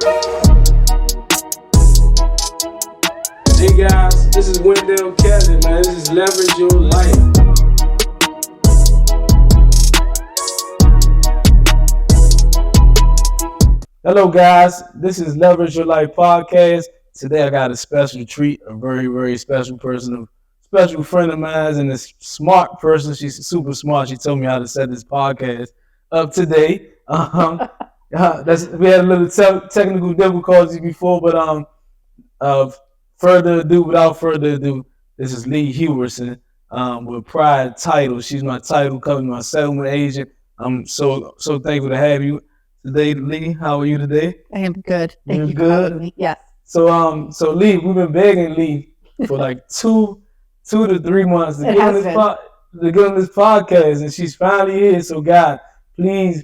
Hey guys, this is Wendell Kevin, man. This is Leverage Your Life. Hello guys, this is Leverage Your Life podcast. Today I got a special treat, a very, very special person, a special friend of mine, and a smart person. She's super smart. She told me how to set this podcast up today. We had a little technical difficulties before, but without further ado, this is Lee Hewerson with Pride Title. She's my title company, my settlement agent. I'm so thankful to have you today, Lee. How are you today? I am good. Thank you good? for having me. Yes. So Lee, we've been begging Lee for like two to 3 months to get on this podcast, and she's finally here. So God, please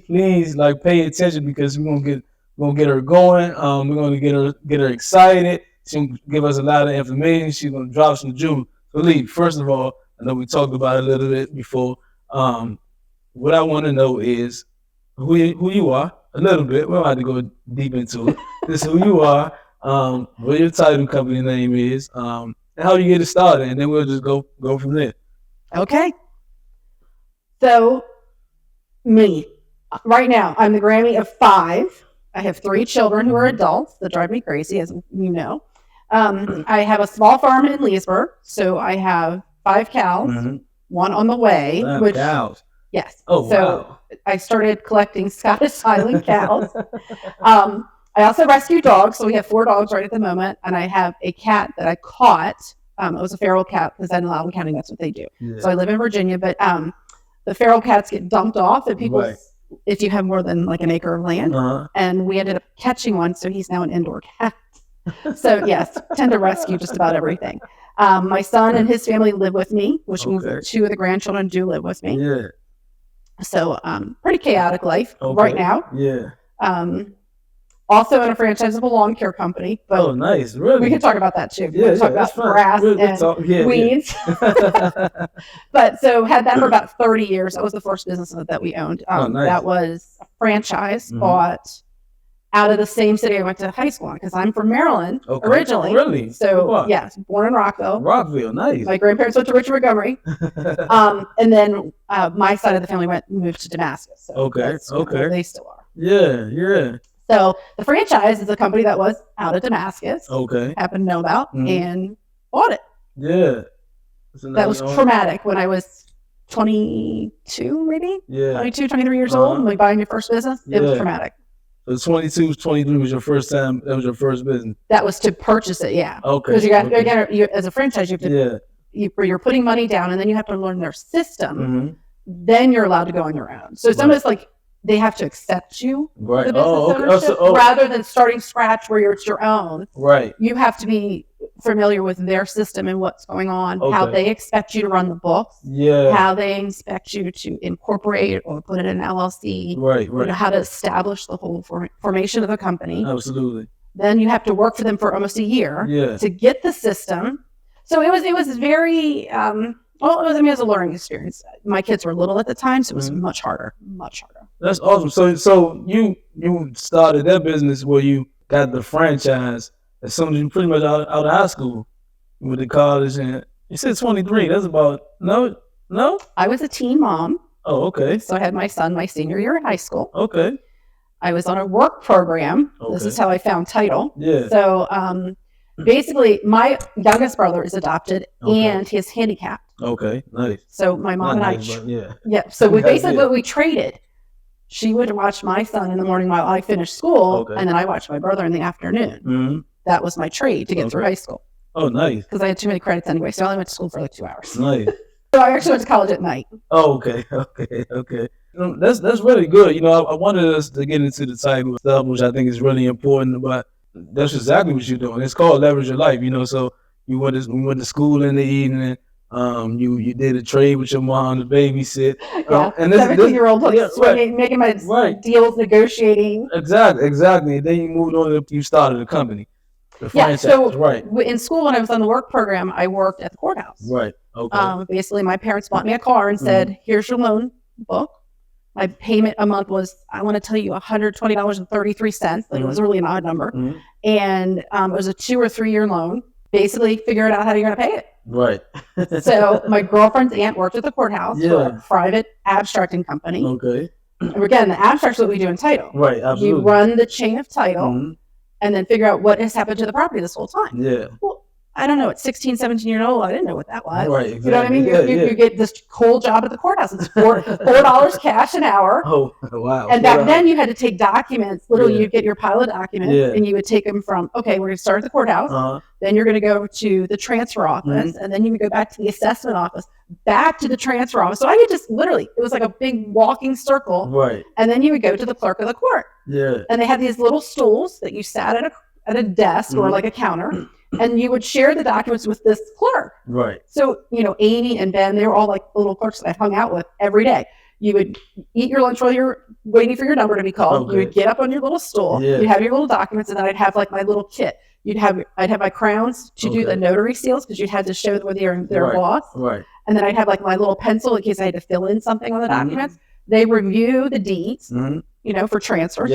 like pay attention, because we're gonna get her going. We're gonna get her excited. She'll give us a lot of information. She's gonna drop some jewels. So Lee, first of all, I know we talked about it a little bit before. What I want to know is who you are a little bit. We don't have to go deep into it. This is who you are, what your title company name is, and how you get it started, and then we'll just go from there. Okay. So me, right now, I'm the Grammy of 5. I have 3 children who are adults that drive me crazy, as you know. I have a small farm in Leesburg, so I have 5 cows, 1 on the way. 5 cows. Yes. Oh, so wow. I started collecting Scottish Highland cows. I also rescue dogs, so we have 4 dogs right at the moment, and I have a cat that I caught. It was a feral cat, because in Loudoun County, that's what they do. Yeah. So I live in Virginia, but the feral cats get dumped off at people's, right, if you have more than like an acre of land, and we ended up catching one, so he's now an indoor cat. So yes, tend to rescue just about everything. My son and his family live with me, which means 2 of the grandchildren do live with me. Yeah. So pretty chaotic life right now. Yeah. Also in a franchise of a lawn care company. But nice. Really? We can talk about that too. Yeah, talk about grass and weeds. Yeah. But so had that for about 30 years. That was the first business that we owned. Nice. That was a franchise bought out of the same city I went to high school in, because I'm from Maryland originally. Really? So yes, born in Rockville. Rockville, nice. My grandparents went to Richard Montgomery. And then my side of the family moved to Damascus. So that's where they still are. Yeah. So the franchise is a company that was out of Damascus. Happened to know about and bought it. Yeah. That was traumatic when I was 22, maybe? Yeah. 22, 23 years old, like buying your first business. It was traumatic. So 22, 23 was your first time, that was your first business? That was to purchase it, yeah. Okay. Because you as a franchise, you have to, you're putting money down, and then you have to learn their system. Then you're allowed to go on your own. So some of it's like, they have to accept you, the business ownership, rather than starting scratch where it's your own. Right. You have to be familiar with their system and what's going on, how they expect you to run the books, how they expect you to incorporate or put it in an LLC, right. How to establish the whole formation of the company. Absolutely. Then you have to work for them for almost a year to get the system. So it was very, it was a learning experience. My kids were little at the time, so it was much harder. That's awesome. So you started that business where you got the franchise as soon as you pretty much out of high school. You went to college, and you said 23. That's about no. I was a teen mom. Oh, okay. So I had my son my senior year in high school. Okay. I was on a work program. This is how I found Title. Yeah. So basically, my youngest brother is adopted and he's handicapped. Okay, nice. So my mom Not and nice, I, so we basically what we traded. She would watch my son in the morning while I finished school, and then I watched my brother in the afternoon. That was my trade to get through high school. Oh, nice. Because I had too many credits anyway, so I only went to school for like 2 hours. Nice. So I actually went to college at night. Oh, okay. That's really good. I wanted us to get into the title stuff, which I think is really important, but that's exactly what you're doing. It's called Leverage Your Life, so we went to school in the evening. You did a trade with your mom to babysit. And 17-year-old making my deals, negotiating. Exactly. And then you moved on. You started a company. In school, when I was on the work program, I worked at the courthouse. Right. Okay. Basically, my parents bought me a car and said, "Here's your loan book." my payment a month was, I want to tell you, $120.33. Like, it was really an odd number. And it was a 2 or 3 year loan. Basically, figure it out how you're going to pay it. Right. So my girlfriend's aunt worked at the courthouse for a private abstracting company. Okay. And again, the abstract's what we do in title. Right, absolutely. You run the chain of title and then figure out what has happened to the property this whole time. Yeah. Well, I don't know. At 16, 17 years old, I didn't know what that was. Right, exactly. You know what I mean? You get this cool job at the courthouse. It's $4 cash an hour. Oh, wow. And back then you had to take documents. Literally, you'd get your pile of documents and you would take them from, okay, we're going to start at the courthouse. Then you're going to go to the transfer office. And then you would go back to the assessment office, back to the transfer office. So I could just literally, it was like a big walking circle. Right. And then you would go to the clerk of the court. Yeah. And they had these little stools that you sat at a desk or like a counter. And you would share the documents with this clerk. Right. So, Amy and Ben, they were all like the little clerks that I hung out with every day. You would eat your lunch while you're waiting for your number to be called. Okay. You would get up on your little stool. Yeah. You'd have your little documents, and then I'd have like my little kit. I'd have my crowns to do the notary seals because you'd have to show them their boss. Right. And then I'd have like my little pencil in case I had to fill in something on the documents. They review the deeds. For transfers.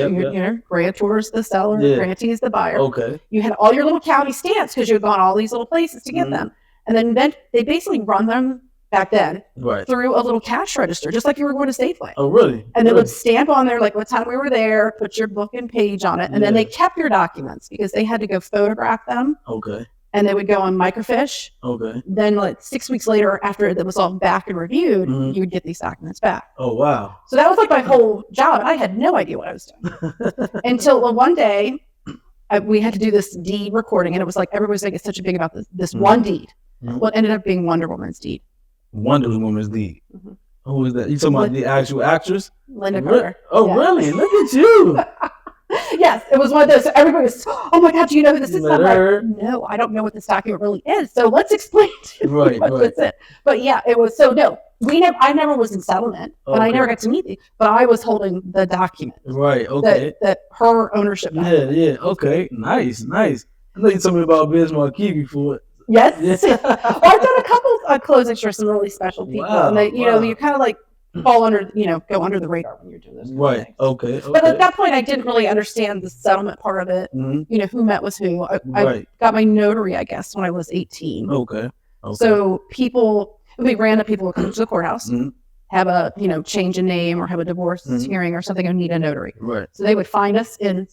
Grantor's the seller, grantee's the buyer. Okay. You had all your little county stamps because you had gone all these little places to get them. And then they basically run them back then through a little cash register, just like you were going to Safeway. Oh, really? And they would stamp on there like what time we were there, put your book and page on it, and then they kept your documents because they had to go photograph them. Okay. And they would go on microfiche. Okay. Then like 6 weeks later, after it was all back and reviewed, you would get these documents back. Oh, wow. So that was like my whole job. I had no idea what I was doing. Until one day, we had to do this deed recording, and it was like everybody's making such a big about this one deed. Well, it ended up being Wonder Woman's deed. Wonder Woman's deed. Who was that? You talking about the actual actress? Linda Carter. Oh, really? Look at you. Yes, it was one of those. So everybody was, oh my God, do you know who this is? I'm like, no, I don't know what this document really is. So let's explain to you what this is. But yeah, it was. So no, I never was in settlement, but I never got to meet you. But I was holding the document. Right. Okay. That her ownership. Yeah. Okay. Nice. I know you told me about Biz Marquis before. Yes. Well, I've done a couple of closings for some really special people, and they, you kind of like fall under, go under the radar when you're doing this. Right. Okay. But at that point, I didn't really understand the settlement part of it. Who met with who. I got my notary, I guess, when I was 18. Okay. So random people would come to the courthouse, have a, change in name or have a divorce hearing or something and need a notary. Right. So they would find us in,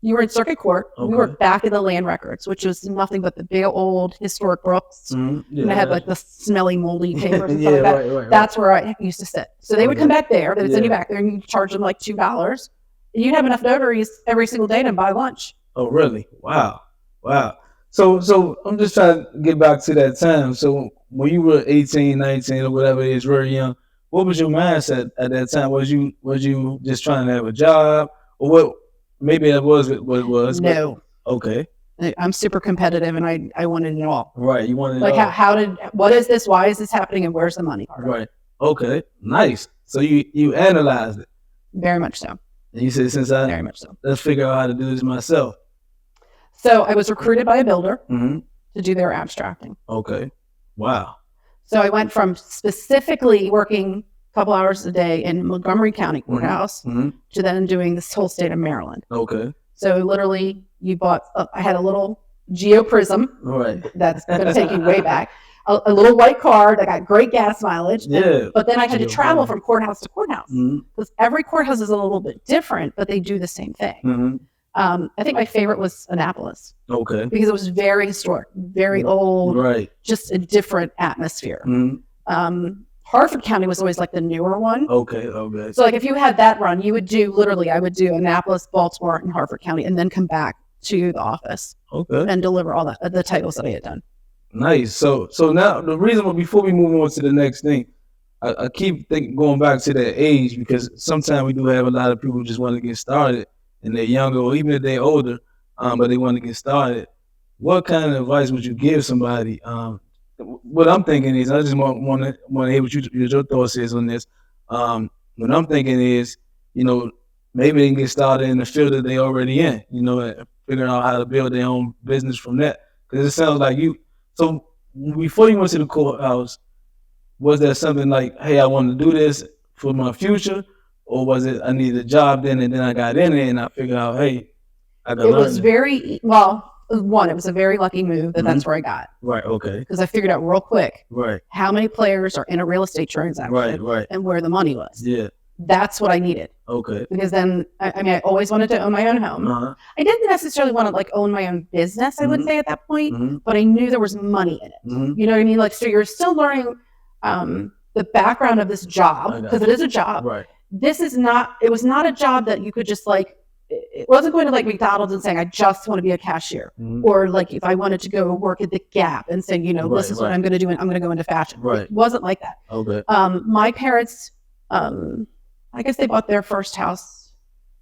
you were in circuit court. We were back in the land records, which was nothing but the big old historic books. And I had like the smelly, moldy papers and stuff like that. Right. That's where I used to sit. So they would come back there. They would send you back there and you charge them like $2. And you'd have enough notaries every single day to buy lunch. Oh, really? Wow. So I'm just trying to get back to that time. So when you were 18, 19 or whatever it is, very young, what was your mindset at that time? Was you just trying to have a job, or what? Maybe that was what it was. No. But, okay. I'm super competitive, and I wanted it all. Right. You wanted it all. What is this? Why is this happening? And where's the money? Right. Okay. Nice. So you analyzed it. Very much so. And you said, very much so. Let's figure out how to do this myself. So I was recruited by a builder to do their abstracting. Okay. Wow. So I went from specifically working couple hours a day in Montgomery County Courthouse to then doing this whole state of Maryland. Okay. So literally I had a little Geoprism. Right. That's going to take you way back. A little white car that got great gas mileage. Yeah. But then I had to travel from courthouse to courthouse because every courthouse is a little bit different, but they do the same thing. I think my favorite was Annapolis. Okay. Because it was very historic, very old. Right. Just a different atmosphere. Harford County was always like the newer one. Okay. So like if you had that run, I would do Annapolis, Baltimore, and Harford County, and then come back to the office. Okay. And deliver all the titles that I had done. Nice. So now the reason before we move on to the next thing, I keep going back to that age because sometimes we do have a lot of people who just want to get started and they're younger or even if they're older, but they want to get started. What kind of advice would you give somebody? What I'm thinking is, I just want to hear what your thoughts is on this. What I'm thinking is, maybe they can get started in the field that they already in, figuring out how to build their own business from that. Because it sounds like so before you went to the courthouse, was there something like, hey, I want to do this for my future, or was it I needed a job then, and then I got in there and I figured out, hey, I got. It was very well. One, it was a very lucky move that that's where I got. Right. Okay. Because I figured out real quick. Right. How many players are in a real estate transaction. Right. Right. And where the money was. Yeah. That's what I needed. Okay. Because then, I always wanted to own my own home. Uh-huh. I didn't necessarily want to like own my own business, I would say at that point, but I knew there was money in it. You know what I mean? Like, so you're still learning the background of this job, because it is a job. Right. It was not a job that you could just like, it wasn't going to like McDonald's and saying, I just want to be a cashier. Or like if I wanted to go work at the Gap and saying, you know, this is what I'm going to do and I'm going to go into fashion. Right. It wasn't like that. Okay. My parents, I guess they bought their first house.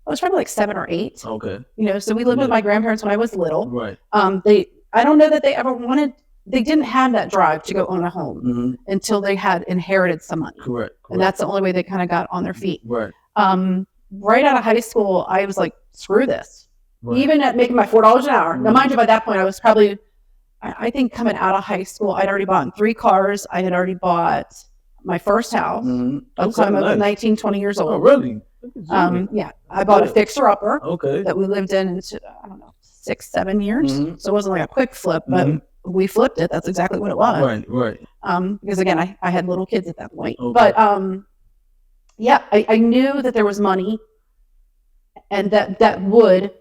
I was probably like 7 or 8. Okay. You know, so we lived with my grandparents when I was little. Right. I don't know that they ever they didn't have that drive to go own a home until they had inherited some money. Correct. And that's the only way they kind of got on their feet. Right. Right out of high school, I was like, screw this. Right. Even at making my $4 an hour. Now, mind you, by that point, I was probably, I think coming out of high school, I'd already bought 3 cars. I had already bought my first house. By the time I was 19, 20 years old. Oh, really? Yeah. I bought a fixer-upper that we lived in, I don't know, 6, 7 years. So it wasn't like a quick flip, but we flipped it. That's exactly what it was. Right, right. Because again, I had little kids at that point. Okay. But yeah, I knew that there was money and that would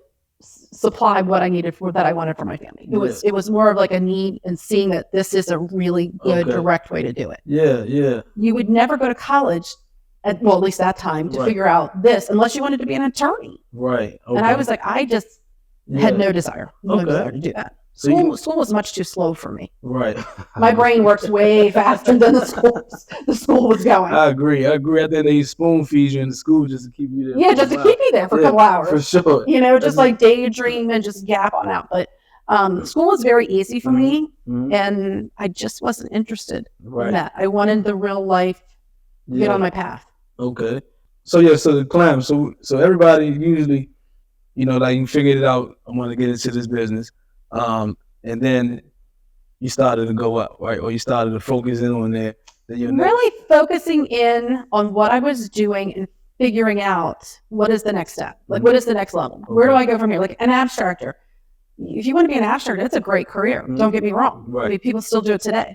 supply what I needed that I wanted for my family. It was more of like a need and seeing that this is a really good direct way to do it. Yeah, yeah. You would never go to college at least that time to figure out this unless you wanted to be an attorney. Right. Okay. And I was like, I just had no desire to do that. School was much too slow for me. Right. My brain works way faster than the school was going. I agree. I think they spoon feed you in the school just to keep you there. Yeah, just to keep me there for a couple hours. For sure. You know, just like daydream and just gap on out. But school was very easy for me, and I just wasn't interested in that. I wanted the real life, get on my path. Okay. So yeah, so the climb. So everybody usually, you know, like you figured it out, I want to get into this business. And then you started to go up, right? Or you started to focus in on that. Really focusing in on what I was doing and figuring out what is the next step. Like, what is the next level? Where do I go from here? Like an abstractor. If you want to be an abstractor, it's a great career. Don't get me wrong. Right. I mean, people still do it today.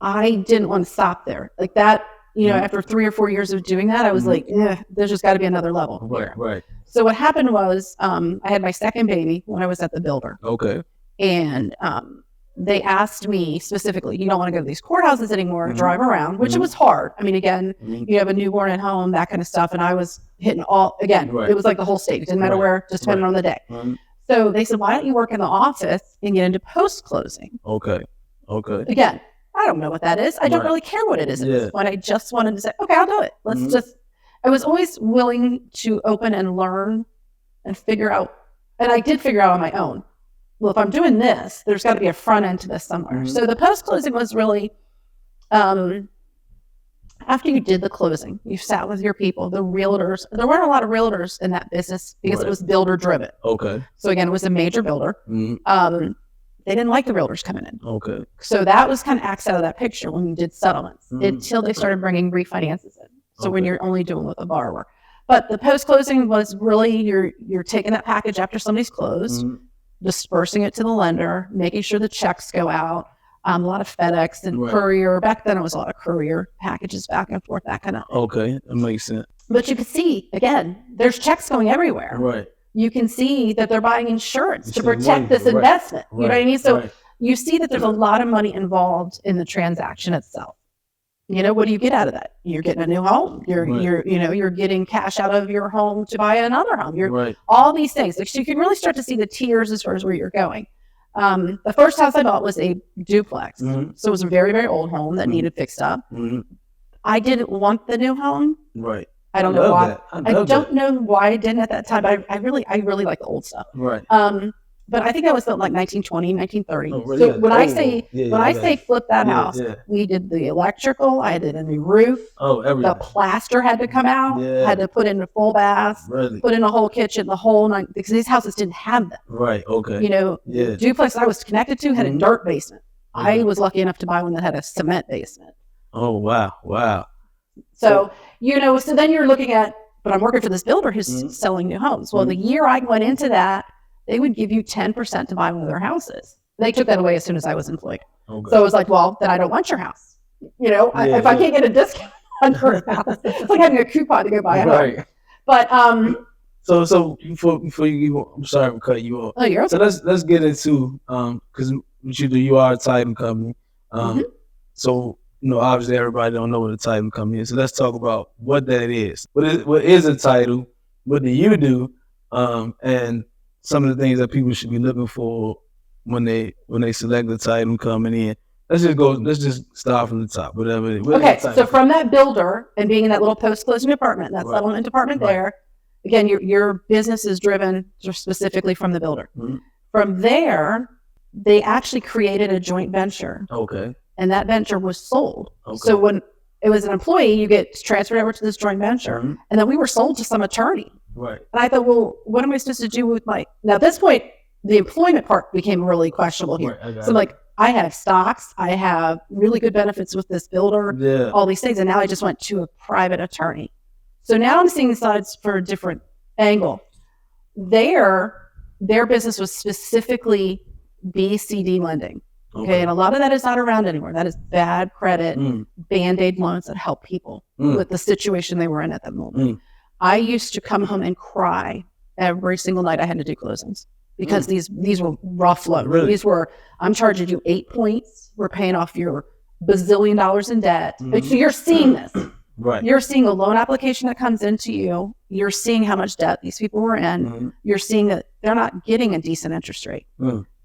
I didn't want to stop there. Like that, you know, after 3 or 4 years of doing that, I was like, there's just got to be another level here. Right. So what happened was I had my second baby when I was at the builder. Okay. And they asked me specifically, you don't want to go to these courthouses anymore, drive around, which it was hard. I mean, again, you have a newborn at home, that kind of stuff. And I was hitting it was like the whole state. It didn't matter where, just depending on the day. So they said, why don't you work in the office and get into post-closing? Okay. Again, I don't know what that is. I don't really care what it is at this point. I just wanted to say, okay, I'll do it. I was always willing to open and learn and figure out, and I did figure out on my own. Well, if I'm doing this, there's got to be a front end to this somewhere. So the post-closing was really, after you did the closing, you sat with your people, the realtors. There weren't a lot of realtors in that business because it was builder driven. Okay. So again, it was a major builder. They didn't like the realtors coming in. Okay. So that was kind of axed out of that picture when you did settlements until they started bringing refinances in. So when you're only doing with a borrower. But the post-closing was really you're taking that package after somebody's closed, dispersing it to the lender, making sure the checks go out, a lot of FedEx and courier. Back then it was a lot of courier packages back and forth, that kind of thing. Okay, that makes sense. But you can see, again, there's checks going everywhere. Right. You can see that they're buying insurance to protect this investment. You know what I mean? So you see that there's a lot of money involved in the transaction itself. You know, what do you get out of that? You're getting a new home. You're getting cash out of your home to buy another home. All these things. So you can really start to see the tiers as far as where you're going. The first house I bought was a duplex. So it was a very, very old home that needed fixed up. I didn't want the new home. Right. I don't know why. I don't know why I didn't at that time. But I really like the old stuff. Right. But I think that was built like 1920, 1930. Oh, really? So when I say flip that house, we did the electrical. I did a new roof. Oh, everything. The plaster had to come out. Yeah. Had to put in a full bath. Really? Put in a whole kitchen. The whole night, because these houses didn't have them. Right. Okay. You know, the duplex I was connected to had a dirt basement. I was lucky enough to buy one that had a cement basement. Oh wow! Wow. So so then you're looking at, but I'm working for this builder who's selling new homes. Well, the year I went into that, they would give you 10% to buy one of their houses. They took that away as soon as I was employed. Okay. So it was like, well, then I don't want your house. If I can't get a discount on your house, it's like having a coupon to go buy a home. But so before you, I'm sorry for cutting you off. Oh, you're okay. So let's get into because you are a title company. So obviously everybody don't know what a title company is. So let's talk about what that is. What is a title? What do you do? And some of the things that people should be looking for when they select the title company in. Let's just start from the top. Whatever. Okay, so from that builder and being in that little post-closing department, that settlement department there, again, your business is driven specifically from the builder. From there, they actually created a joint venture. Okay. And that venture was sold. Okay. So when it was an employee, you get transferred over to this joint venture. And then we were sold to some attorney. Right. And I thought, well, what am I supposed to do with now at this point, the employment part became really questionable here. Right, so I'm like, I have stocks, I have really good benefits with this builder, all these things. And now I just went to a private attorney. So now I'm seeing sides for a different angle. Their business was specifically BCD lending. Okay. And a lot of that is not around anymore. That is bad credit, Band-Aid loans that help people with the situation they were in at that moment. I used to come home and cry every single night I had to do closings because these were rough loans. Really? These were, I'm charging you 8 points. We're paying off your bazillion dollars in debt. So you're seeing this. Right. You're seeing a loan application that comes into you. You're seeing how much debt these people were in. You're seeing that they're not getting a decent interest rate.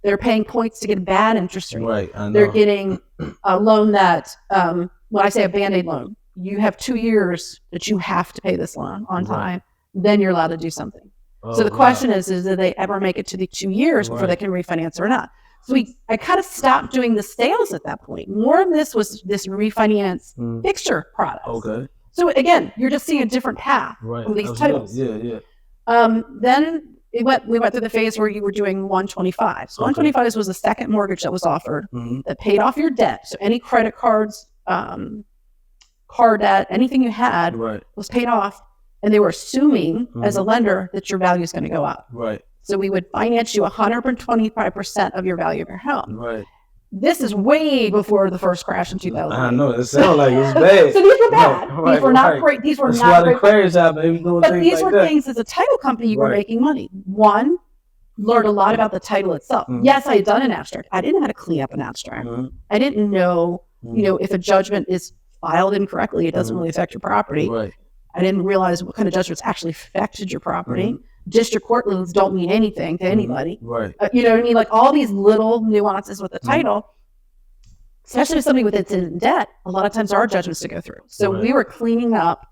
They're paying points to get a bad interest rate. Right. I know. They're getting a loan that, when I say a Band-Aid loan, you have 2 years that you have to pay this loan on time. Then you're allowed to do something. So the question is do they ever make it to the 2 years before they can refinance or not? So I kind of stopped doing the sales at that point. More of this was this refinance fixture product. Okay. So again, you're just seeing a different path with these titles. Yeah. Then we went through the phase where you were doing 125. So 125 was the second mortgage that was offered that paid off your debt. So any credit cards, car debt, anything you had was paid off. And they were assuming as a lender that your value is going to go up. Right. So we would finance you 125% of your value of your home. Right. This is way before the first crash in 2008. I know. It sounds like it's bad. So these were bad. These were not great. These were not great. But these were things as a title company you were making money. One, learned a lot about the title itself. Yes, I had done an abstract. I didn't know how to clean up an abstract. I didn't know, if a judgment is filed incorrectly, it doesn't really affect your property. Right. I didn't realize what kind of judgments actually affected your property. District court rules don't mean anything to anybody. Right. You know what I mean? Like all these little nuances with the title, especially with somebody with its in debt, a lot of times there are judgments to go through. So we were cleaning up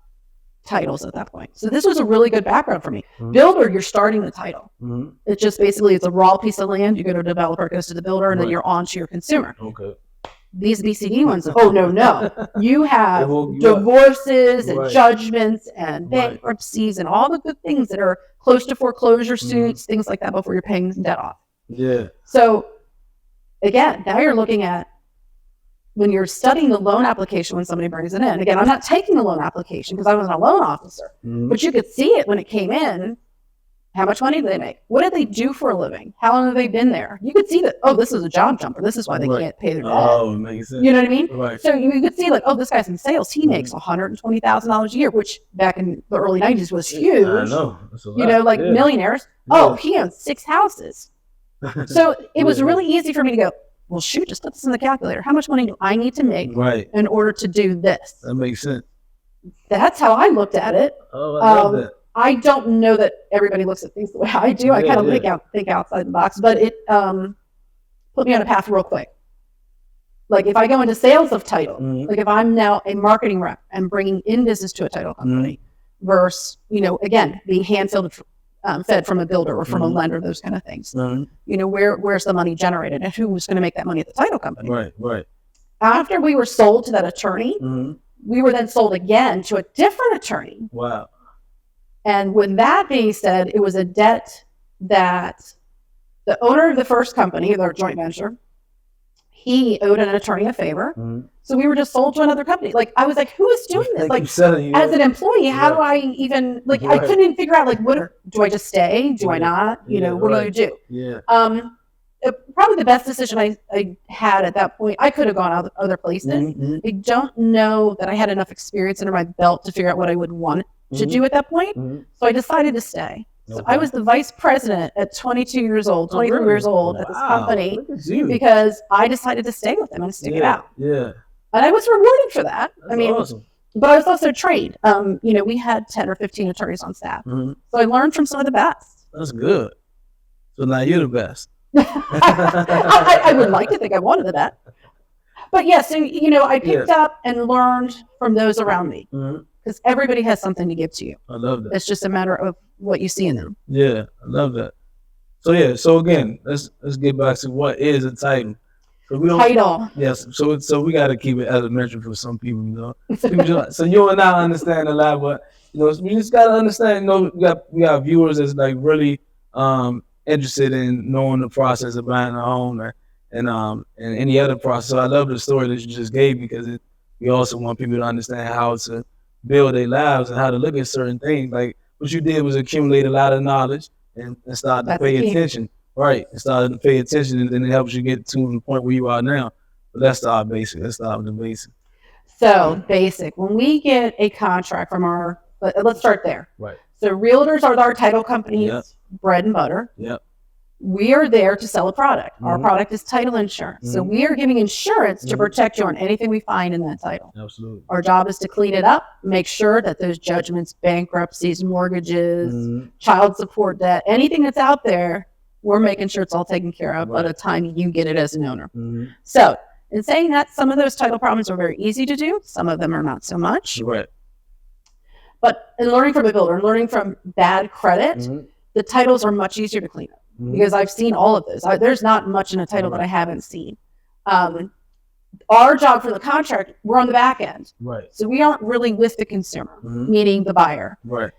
titles at that point. So this was a really good background for me. Builder, you're starting the title. It's just basically, it's a raw piece of land. You go to a developer, it goes to the builder, and then you're on to your consumer. Okay. These BCD ones, no. You have divorces and judgments and bankruptcies and all the good things that are close to foreclosure suits, things like that before you're paying debt off. Yeah. So again, now you're looking at when you're studying the loan application when somebody brings it in. Again, I'm not taking the loan application because I wasn't a loan officer, but you could see it when it came in. How much money do they make? What did they do for a living? How long have they been there? You could see that, this is a job jumper. This is why they can't pay their debt. Oh, it makes sense. You know what I mean? Right. So you could see this guy's in sales. He makes $120,000 a year, which back in the early 90s was huge. I know. That's a lot. Millionaires. Yeah. He owns 6 houses. So it was really easy for me to go, well, shoot, just put this in the calculator. How much money do I need to make in order to do this? That makes sense. That's how I looked at it. Oh, I love that. I don't know that everybody looks at things the way I do. I kind of think outside the box, but it put me on a path real quick. Like if I go into sales of title, like if I'm now a marketing rep and bringing in business to a title company versus, again, being fed from a builder or from a lender, those kind of things. Where's the money generated and who's going to make that money at the title company? Right. After we were sold to that attorney, we were then sold again to a different attorney. Wow. And with that being said, it was a debt that the owner of the first company, their joint venture, he owed an attorney a favor. Mhm. So we were just sold to another company. Like, I was like, who is doing this? Like, selling you, as an employee, how do Right. I even, like, I Right. couldn't even figure out, like, what do I just stay? Do I Yeah. not? You know, what do I do? Yeah. Probably the best decision I had at that point. I could have gone other places. Mhm. I don't know that I had enough experience under my belt to figure out what I would want to do at that point. Mhm. So I decided to stay. So I Okay. was the vice president at 22 years old, 23 really? years old at this Wow. company Look at you. because I decided to stay with them and stick it Yeah. out. Yeah. And I was rewarded for that. That's I mean, awesome. but I was also trained. You know, we had 10 or 15 attorneys on staff. Mhm. So I learned from some of the best. That's good. So now you're the best. I would like to think I'm one of the best. But yeah, so, you know, I picked up and learned from those around me Mhm. because everybody has something to give to you. I love that. It's just a matter of what you see in them. Yeah, I love that. So yeah, so again, let's get back to what is a title. So we don't. Title. Yes. So we got to keep it elementary for some people, you know. So you and I understand a lot, but you know, we just got to understand. You know, we got viewers that's like really interested in knowing the process of buying a home and any other process. So I love the story that you just gave because we also want people to understand how to build their lives and how to look at certain things. Like what you did was accumulate a lot of knowledge and start to pay attention. Right, and started to pay attention, and then it helps you get to the point where you are now. But let's start basic. Let's start with the basic. So basic. When we get a contract from let's start there. Right. So realtors are our title company's bread and butter. Yep. We are there to sell a product. Our product is title insurance. So we are giving insurance to protect you on anything we find in that title. Absolutely. Our job is to clean it up, make sure that those judgments, bankruptcies, mortgages, child support debt, anything that's out there, we're making sure it's all taken care of by the time you get it as an owner. So in saying that, some of those title problems are very easy to do. Some of them are not so much. Right. But in learning from a builder, learning from bad credit, the titles are much easier to clean up because I've seen all of those. There's not much in a title that I haven't seen. Our job for the contract, we're on the back end. Right. So we aren't really with the consumer, meaning the buyer. Right.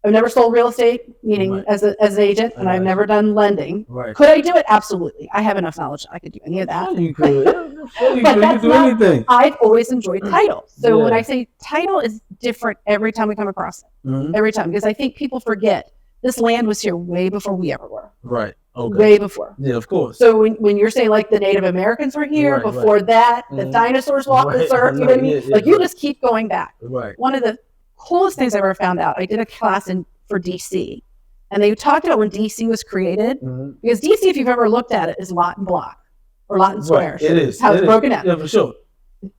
I've never sold real estate, meaning as an agent, and I've never done lending. Right. Could I do it? Absolutely. I have enough knowledge that I could do any of that. You could. You But could that's do not, anything. I've always enjoyed title. So when Yeah. I say title is different every time we come across it. Every time. Because I think people forget this land was here way before we ever were. Right. Okay. Way before. Yeah, of course. So when you're saying like the Native Americans were here, Right, before that, the dinosaurs walked this earth, you know what I mean? Like you just keep going back. Right. One of the coolest things I ever found out, I did a class for DC. And they talked about when DC was created. Because DC, if you've ever looked at it, is lot and block. Or lot and squares. Right. It is. How it's broken down. Yeah, for sure.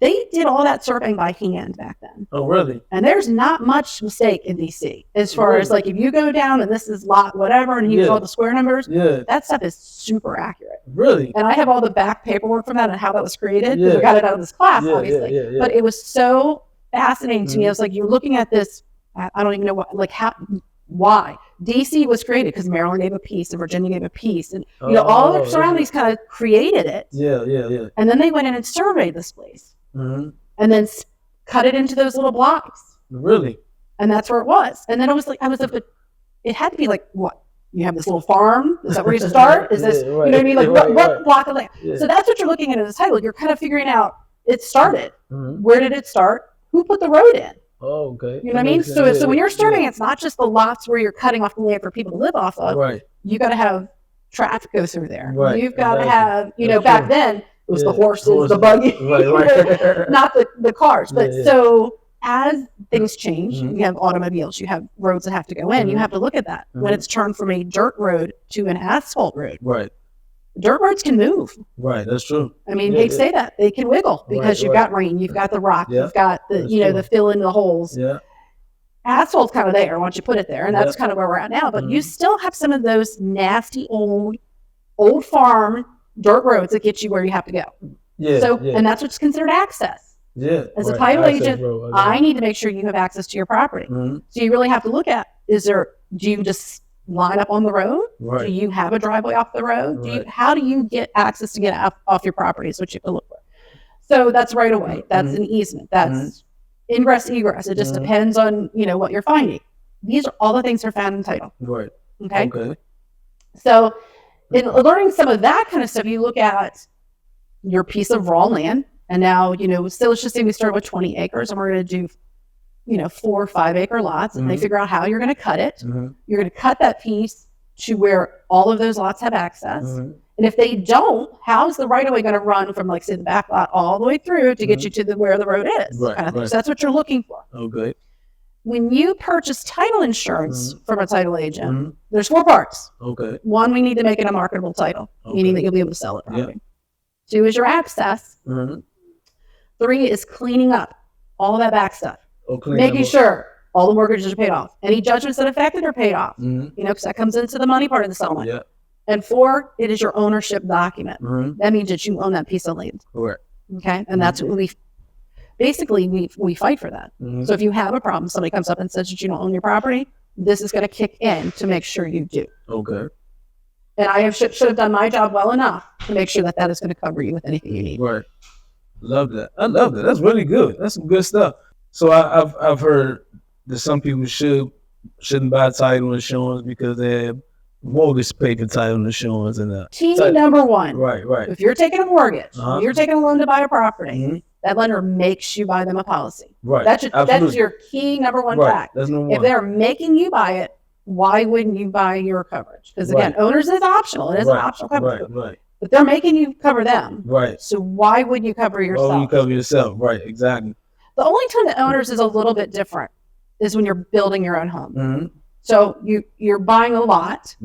They did all that surveying by hand back then. Oh, really? And there's not much mistake in DC as far as like if you go down and this is lot whatever and here's all the square numbers, that stuff is super accurate. Really? And I have all the back paperwork from that and how that was created because I got it out of this class, obviously. But it was so fascinating to me. I was like, you're looking at this, I don't even know what, like why? DC was created because Maryland gave a piece and Virginia gave a piece. And you know, all the surroundings kind of created it. Yeah. And then they went in and surveyed this place. And then cut it into those little blocks. Really? And that's where it was. And then it was like, it had to be like, what? You have this little farm? Is that where you start? Is this, you know what I mean? Like what block of land? So that's what you're looking at in the title. You're kind of figuring out it started. Where did it start? Who put the road in? Oh, okay. You know what I mean? So when you're starting, it's not just the lots where you're cutting off the land for people to live off of. Right. You got to have traffic go through there. Right. You've got to have, you know, back then, it was the horses, the buggy, not the cars. But so as things change, you have automobiles, you have roads that have to go in. You have to look at that when it's turned from a dirt road to an asphalt road. Right. Dirt roads can move. Right. That's true. I mean, they say that they can wiggle because you've got rain, you've got the rock, you've got the the fill in the holes. Yeah. Asphalt's kind of there once you put it there, and that's kind of where we're at now. But you still have some of those nasty old farm dirt roads that get you where you have to go. Yeah. So, and that's what's considered access. Yeah. As a title agent, I need to make sure you have access to your property. So you really have to look at: do you just line up on the road? Right. Do you have a driveway off the road? How do you get access to get off your property? Is what you have to look for. So that's right away. That's an easement. That's ingress, egress. It just depends on what you're finding. These are all the things that are found in title. Right. Okay. So in learning some of that kind of stuff, you look at your piece of raw land. And now, so let's just say we start with 20 acres and we're going to do, 4 or 5 acre lots. And they figure out how you're going to cut it. You're going to cut that piece to where all of those lots have access. And if they don't, how's the right of way going to run from, like, say, the back lot all the way through to get you to where the road is? Right, kind of thing. So that's what you're looking for. Okay. When you purchase title insurance from a title agent, there's 4 parts. Okay. 1, we need to make it a marketable title, meaning that you'll be able to sell it properly. 2 is your access. 3 is cleaning up all of that back stuff, making sure all the mortgages are paid off. Any judgments that affected are paid off, because that comes into the money part of the settlement. Yeah. And 4, it is your ownership document. That means that you own that piece of land. Correct. Okay, and that's what we fight for that. So if you have a problem, somebody comes up and says that you don't own your property, this is going to kick in to make sure you do. Okay. And I should have done my job well enough to make sure that is going to cover you with anything you need. Right. Love that. I love that. That's really good. That's some good stuff. So I've heard that some people shouldn't buy title insurance because they have mortgage paper title insurance and number 1. Right. If you're taking a mortgage, you're taking a loan to buy a property, that lender makes you buy them a policy. Right. That's your key number 1 fact. That's number 1. If they're making you buy it, why wouldn't you buy your coverage? Because again, owners is optional. It is an optional coverage. Right. But they're making you cover them. Right. So why wouldn't you cover yourself? Why would you cover yourself? Right. Exactly. The only time that owners is a little bit different is when you're building your own home. So you're buying a lot,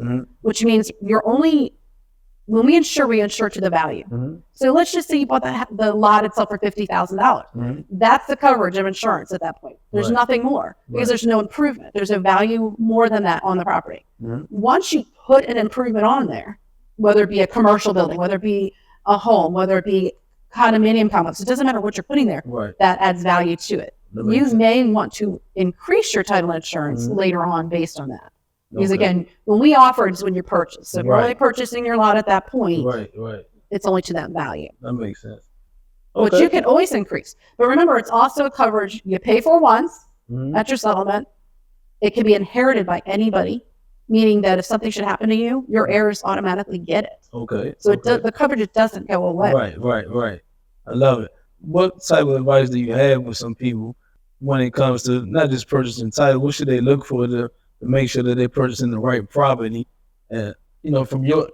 which means when we insure to the value. So let's just say you bought the lot itself for $50,000. That's the coverage of insurance at that point. There's nothing more because there's no improvement. There's no value more than that on the property. Once you put an improvement on there, whether it be a commercial building, whether it be a home, whether it be condominium complex, it doesn't matter what you're putting there, that adds value to it. You may want to increase your title insurance later on based on that. Because again, when we offer it is when you purchase. So if you're only purchasing your lot at that point, it's only to that value. That makes sense. Which you can always increase. But remember, it's also a coverage you pay for once at your settlement. It can be inherited by anybody, meaning that if something should happen to you, your heirs automatically get it. Okay. So the coverage doesn't go away. Right. I love it. What type of advice do you have with some people when it comes to not just purchasing title? What should they look for to make sure that they're purchasing the right property? And from your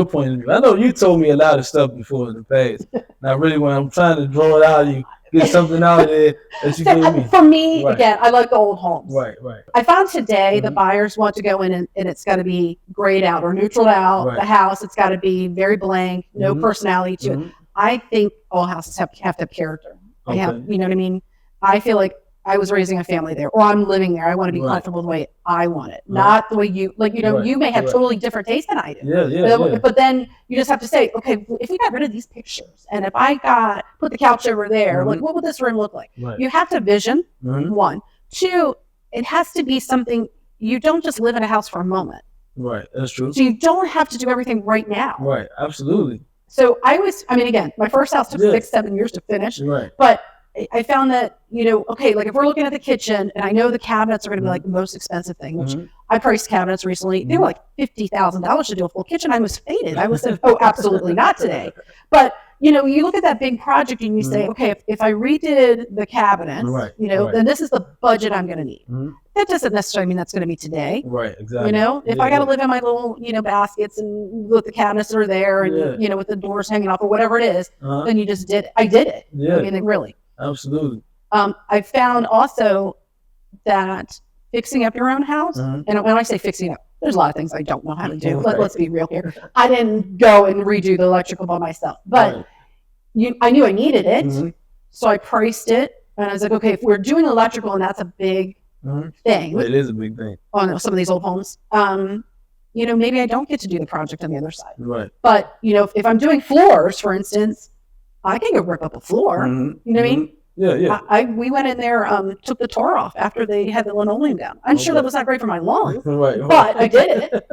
point of view, I know you told me a lot of stuff before in the past. Now, really, when I'm trying to draw it out of you, get something out of there that you give me. For me, again, I like the old homes. Right. I found today the buyers want to go in and it's got to be grayed out or neutraled out. The house, it's got to be very blank, no personality to it. I think all houses have to have character. You know what I mean? I feel like I was raising a family there, or I'm living there. I want to be comfortable the way I want it, not the way you like. You may have totally different taste than I do. Yeah. But then you just have to say, okay, if we got rid of these pictures, and if I put the couch over there, like what would this room look like? You have to vision. 1, 2. It has to be something. You don't just live in a house for a moment. Right. That's true. So you don't have to do everything right now. Right. Absolutely. So again, my first house took 6-7 years to finish. Right. But I found that, like if we're looking at the kitchen, and I know the cabinets are going to be like the most expensive thing, which I priced cabinets recently. They were like $50,000 to do a full kitchen. I was faded. I was said, oh, absolutely not today. But, you look at that big project and you say, okay, if I redid the cabinets, then this is the budget I'm going to need. That doesn't necessarily mean that's going to be today. Right, exactly. If I got to live in my little, baskets and with the cabinets that are there and, with the doors hanging off or whatever it is, then you just did it. I did it. Yeah. I mean, really. Absolutely. I found also that fixing up your own house, and when I say fixing up, there's a lot of things I don't know how to do. Let's be real here. I didn't go and redo the electrical by myself, but I knew I needed it, so I priced it, and I was like, okay, if we're doing electrical, and that's a big thing. It is a big thing. On some of these old homes, maybe I don't get to do the project on the other side. Right. But if I'm doing floors, for instance, I can go rip up a floor. You know what I mean? Yeah. We went in there, took the tar off after they had the linoleum down. I'm sure that was not great for my lawn, but I did it.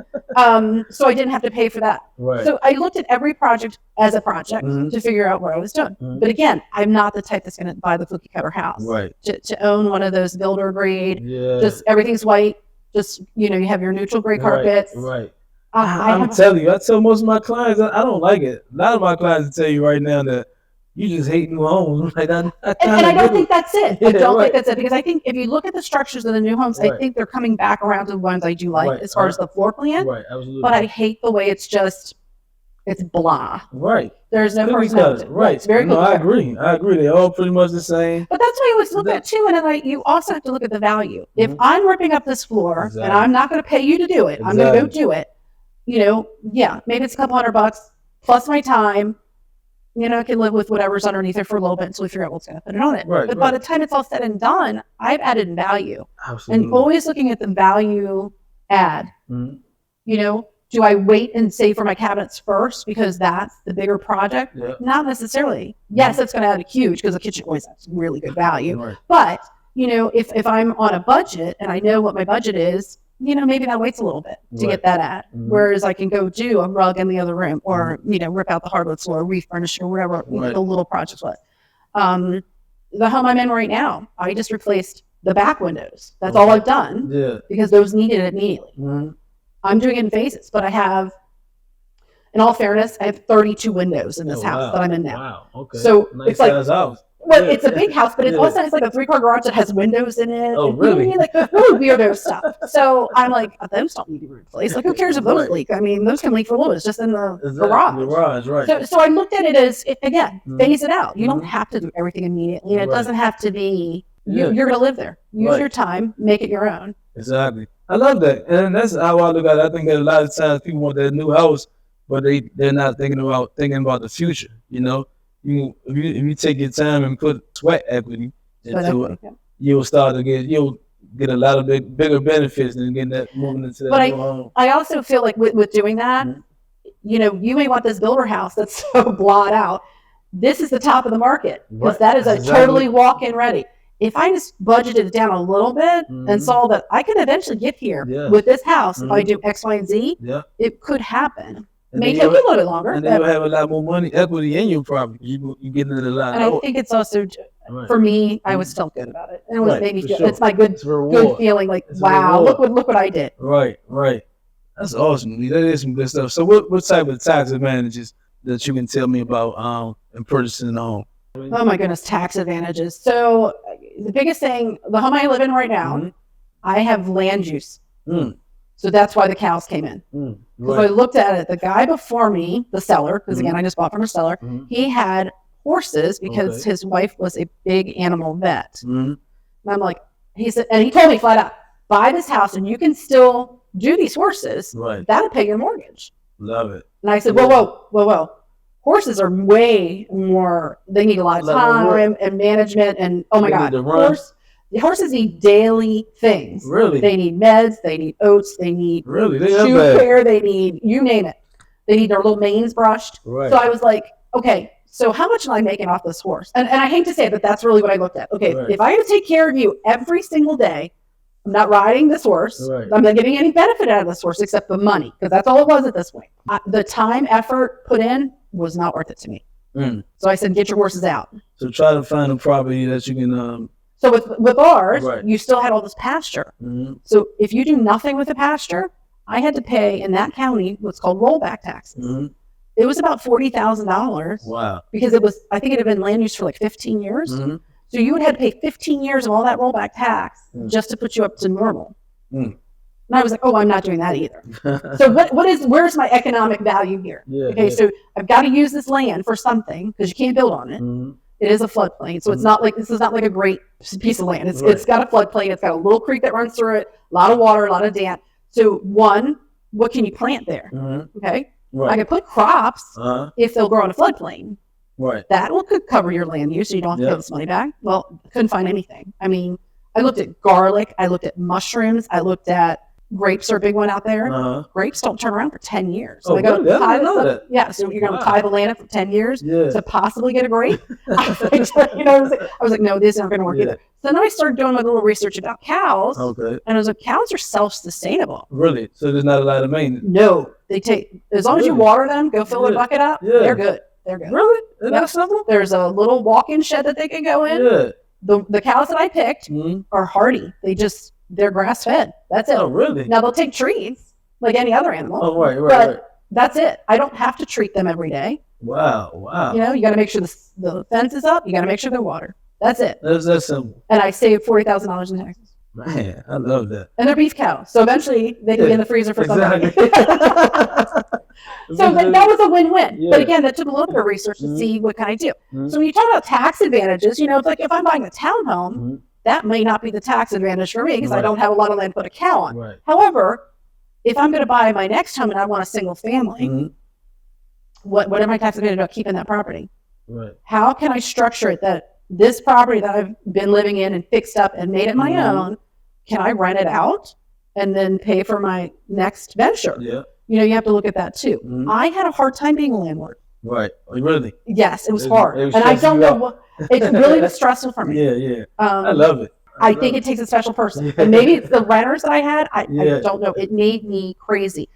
So I didn't have to pay for that. Right. So I looked at every project as a project to figure out what I was doing. But again, I'm not the type that's going to buy the cookie cutter house. Right. To own one of those builder grade, just everything's white. Just you have your neutral gray carpets. Right. I'm telling you, I tell most of my clients I don't like it. A lot of my clients tell you right now that you just hate new homes. Like, and I don't think that's it. I don't think that's it, because I think if you look at the structures of the new homes, I think they're coming back around to the ones I do like as far as the floor plan. Right, absolutely. But I hate the way it's blah. Right. There's no personality. Right. It's very I agree. They're all pretty much the same. But that's what you always look at too, and then you also have to look at the value. If I'm ripping up this floor and I'm not going to pay you to do it, I'm going to go do it. Maybe it's a couple $100 plus my time. I can live with whatever's underneath it for a little bit until we figure out what's going to put it on it. But by the time it's all said and done, I've added value. Absolutely. And always looking at the value add. Do I wait and save for my cabinets first because that's the bigger project? Yeah. Not necessarily. Yes, it's going to add a huge, because the kitchen always has really good value. Right. But, if I'm on a budget and I know what my budget is, maybe that waits a little bit to get that add. Whereas I can go do a rug in the other room, or, rip out the hardwood floor, refurnish, or whatever the little project was. The home I'm in right now, I just replaced the back windows. That's all I've done because those needed it immediately. I'm doing it in phases, but I have, in all fairness, I have 32 windows in this house that I'm in now. Wow, okay. So nice it's like, house. Well, it's a big house, but it's also like a 3-car garage that has windows in it. Oh, really? Like really weirdo stuff. So I'm like, those don't need to be replaced. Like, who cares if those leak? I mean, those can leak for a little bit. It's just in the garage. The garage, right. So I looked at it as, again, phase it out. You don't have to do everything immediately. And it doesn't have to be, you're going to live there. Use your time, make it your own. Exactly. I love that. And that's how I look at it. I think that a lot of times people want their new house, but they're not thinking about the future, If you take your time and put sweat equity into it, you'll get a lot of bigger benefits than getting that moving into that new home. I also feel like with doing that, you may want this builder house that's so blot out. This is the top of the market, because that is a totally walk-in ready. If I just budgeted it down a little bit and saw that I could eventually get here with this house, if I do X, Y, and Z, it could happen. It may take a little bit longer. And then you'll have a lot more equity in your property. You get into a lot. And I think it's also, for me, I was still good about it. And it was made me feel, it's my good feeling, like, wow, look what I did. Right. That's awesome. That is some good stuff. So what type of tax advantages that you can tell me about in purchasing a home? Oh my goodness, tax advantages. So the biggest thing, the home I live in right now, I have land use. So that's why the cows came in. Because I looked at it, the guy before me, the seller, because again, I just bought from a seller, he had horses because his wife was a big animal vet. And I'm like, he told me flat out, buy this house and you can still do these horses. Right. That'll pay your mortgage. Love it. And I said, whoa. Horses are way more, they need a lot of time and management, and oh my God, horses need daily things. Really? They need meds, they need oats, they need shoe care, they need, you name it. They need their little manes brushed. Right. So I was like, okay, so how much am I making off this horse? And I hate to say it, but that's really what I looked at. Okay, if I had to take care of you every single day, I'm not riding this horse. Right. I'm not getting any benefit out of this horse except the money, because that's all it was at this point. The time, effort put in was not worth it to me. So I said, get your horses out. So try to find a property that you can. So with ours, you still had all this pasture. So if you do nothing with the pasture, I had to pay in that county what's called rollback taxes. It was about $40,000. Wow. Because I think it had been land use for like 15 years. So you would have to pay 15 years of all that rollback tax just to put you up to normal. And I was like, I'm not doing that either. So where's my economic value here? So I've got to use this land for something, because you can't build on it. It is a floodplain. So it's not like, this is not like a great piece of land. It's got a floodplain. It's got a little creek that runs through it, a lot of water, a lot of damp. So what can you plant there? Okay. I can put crops if they'll grow in a floodplain. Right. That could cover your land use, so you don't have to pay this money back. Well, couldn't find anything. I mean, I looked at garlic, I looked at mushrooms, I looked at grapes are a big one out there. Grapes don't turn around for 10 years. So really? I didn't know that. Yeah, so you're going to tie the land up for 10 years to possibly get a grape. I was like, no, these aren't going to work either. So then I started doing my little research about cows. And I was like, cows are self-sustainable. Really? So there's not a lot of maintenance? No. They take, as long as you water them, go fill their bucket up, they're good. They're good. Really? Isn't that simple? There's a little walk-in shed that they can go in. The cows that I picked are hardy. They're grass-fed. That's it. Oh, really? Now they'll take trees, like any other animal. Oh, right. But that's it. I don't have to treat them every day. Wow. You know, you got to make sure the fence is up. You got to make sure they're watered. That's it. That's simple. And I saved $40,000 in taxes. Man, I love that. And they're beef cows, so eventually they can be in the freezer for somebody. So that was a win-win. Yeah. But again, that took a little bit of research to see what can I do. So when you talk about tax advantages, you know, it's like if I'm buying a townhome, that may not be the tax advantage for me because I don't have a lot of land to put a cow on. Right. However, if I'm going to buy my next home and I want a single family, what are my tax advantages about keeping that property? Right. How can I structure it that this property that I've been living in and fixed up and made it my own, can I rent it out and then pay for my next venture? Yeah. You know, you have to look at that too. I had a hard time being a landlord. Right. Really? Yes, it was hard. And I don't know what, it really was stressful for me. Yeah. I love it. I think it takes a special person. Yeah. And maybe it's the renters that I had. I don't know. It made me crazy.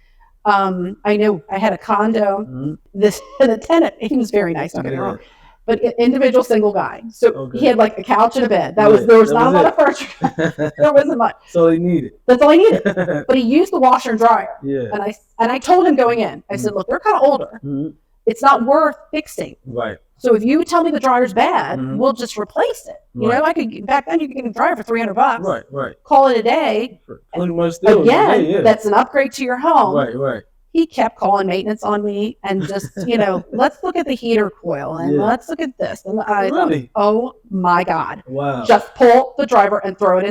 I know I had a condo. The tenant, he was very nice, don't get me wrong. But individual single guy. So he had like a couch and a bed. There was not a lot of furniture. There wasn't much. That's all he needed. That's all he needed. But he used the washer and dryer. Yeah. And I told him going in, I said, look, they're kind of older. It's not worth fixing. Right. So if you tell me the dryer's bad, we'll just replace it. You know, back then you could get a dryer for $300. Right. Call it a day. Pretty much still. Again, that's an upgrade to your home. Right. He kept calling maintenance on me and just, you know, let's look at the heater coil and let's look at this. And I thought, oh my God. Wow. Just pull the driver and throw it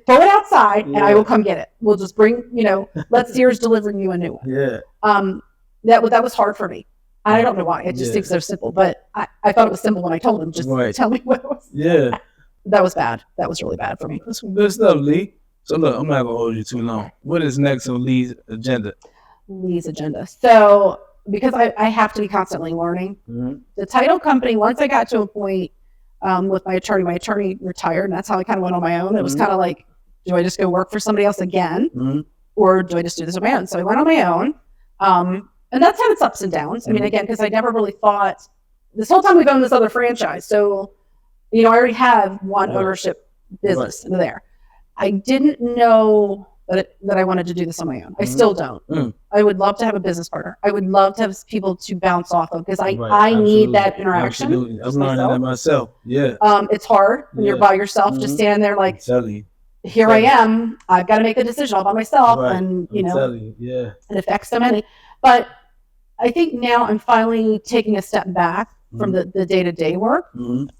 throw it outside and I will come get it. We'll just bring, you know, let Sears deliver you a new one. Yeah. That was hard for me. I don't know why. It just seems so simple, but I thought it was simple when I told him, just tell me what it was. Yeah. That was bad. That was really bad for me. That's some good stuff, Lee. So look, I'm not going to hold you too long. What is next on Lee's agenda? So because I have to be constantly learning, the title company, once I got to a point with my attorney retired, and that's how I kind of went on my own. It was kind of like, do I just go work for somebody else again? Or do I just do this on my own? So I went on my own. And that's had its ups and downs. I mean, again, because I never really thought, this whole time we've owned this other franchise. So, you know, I already have one ownership business there. I didn't know that I wanted to do this on my own. I still don't. I would love to have a business partner. I would love to have people to bounce off of because I need that interaction. Absolutely. I was learning that myself. Yeah. It's hard when you're by yourself, just standing there like, here I am. I've got to make a decision all by myself. And, you know, it affects so many. But I think now I'm finally taking a step back from the day-to-day work. And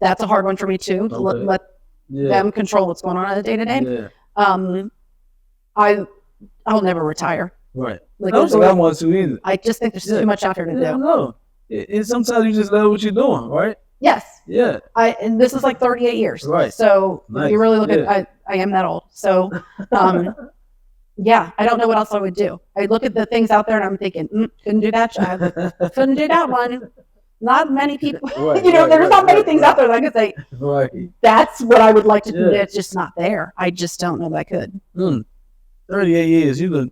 that's a hard one for me too, to let them control what's going on in the day-to-day. I'll never retire. Right. Like, I don't think I want to either. I just think there's too much out here to do. No. And sometimes you just love what you're doing, right? Yes. Yeah. And this is like 38 years. Right. So if you really look at I am that old. So yeah, I don't know what else I would do. I look at the things out there and I'm thinking, couldn't do that job. Couldn't do that one. Not many people, there's not many things out there that I could say, that's what I would like to do. It's just not there. I just don't know that I could. 38 years, you look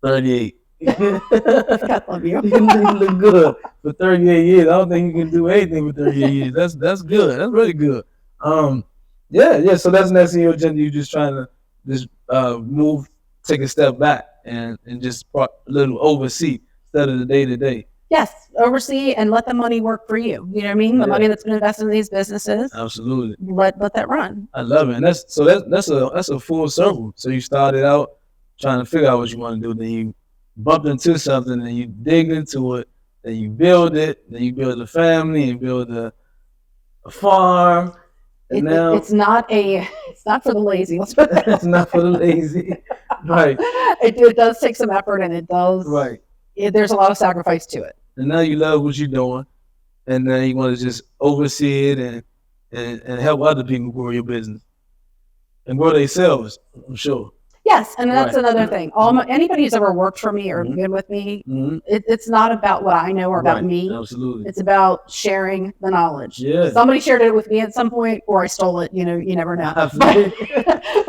38. God love you. You look good for 38 years. I don't think you can do anything for 38 years. That's good. That's really good. So that's next in your agenda. You're just trying to just take a step back and just a little oversee instead of the day-to-day. Yes, oversee and let the money work for you. You know what I mean? The money that's been invested in these businesses. Absolutely. Let that run. I love it. And that's a full circle. So you started out trying to figure out what you want to do, then you bumped into something, then you dig into it, then you build it, then you build a family, and build a farm. And it's not for the lazy. Let's put that. It's not for the lazy. Right. It does take some effort, and it does. Right. There's a lot of sacrifice to it. And now you love what you're doing, and now you want to just oversee it and help other people grow your business and grow themselves, I'm sure. Yes, and that's another thing. Anybody who's ever worked for me or been with me, it's not about what I know or about me. Absolutely. It's about sharing the knowledge. Yeah. Somebody shared it with me at some point, or I stole it. You never know. But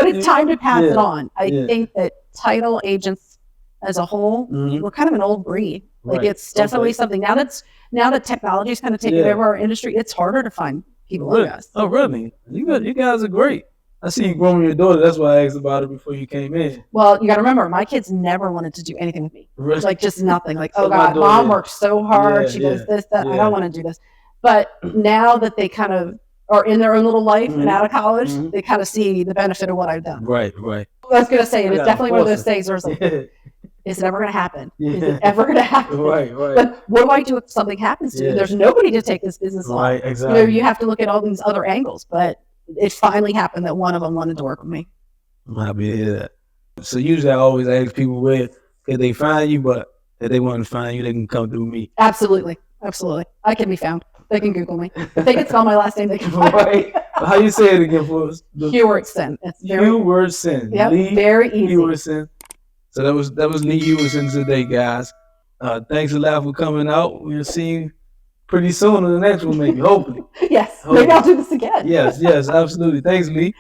it's time to pass it on. I think that title agents as a whole, we're kind of an old breed. Like it's definitely something now that technology is kind of taking over our industry. It's harder to find people like us. Oh, really? You guys are great. I see you growing your daughter. That's why I asked about it before you came in. Well, you got to remember, my kids never wanted to do anything with me. Really? Like just nothing. Like, So oh my God, daughter- mom works so hard. Yeah, She does yeah, this, that. I yeah. don't want to do this. But now that they kind of are in their own little life and Mhm. out of college, Mhm. they kind of see the benefit of what I've done. Right, right. I was going to say, and it's Yeah, definitely one of those awesome. things where it's like, Yeah. is it ever going to happen? Is Yeah. it ever going to happen? Right, right. But what do I do if something happens to me? Yeah. There's nobody to take this business on. Right, You exactly. know, you have to look at all these other angles. But it finally happened that one of them wanted to work with me. I'm happy to hear that. So usually I always ask people where can they find you, but if they want to find you, they can come through me. Absolutely. Absolutely. I can be found. They can Google me. If they can spell my last name, they can find me. Right. How you say it again for us? Hewardson. It's very, Hewardson. yep, Lee very easy. Hewardson. So that was Lee Hewardson today, guys. Thanks a lot for coming out. We'll see you pretty soon in the next one, maybe. Hopefully. Yes. Hopefully. Maybe I'll do this again. Yes, absolutely. Thanks, Lee.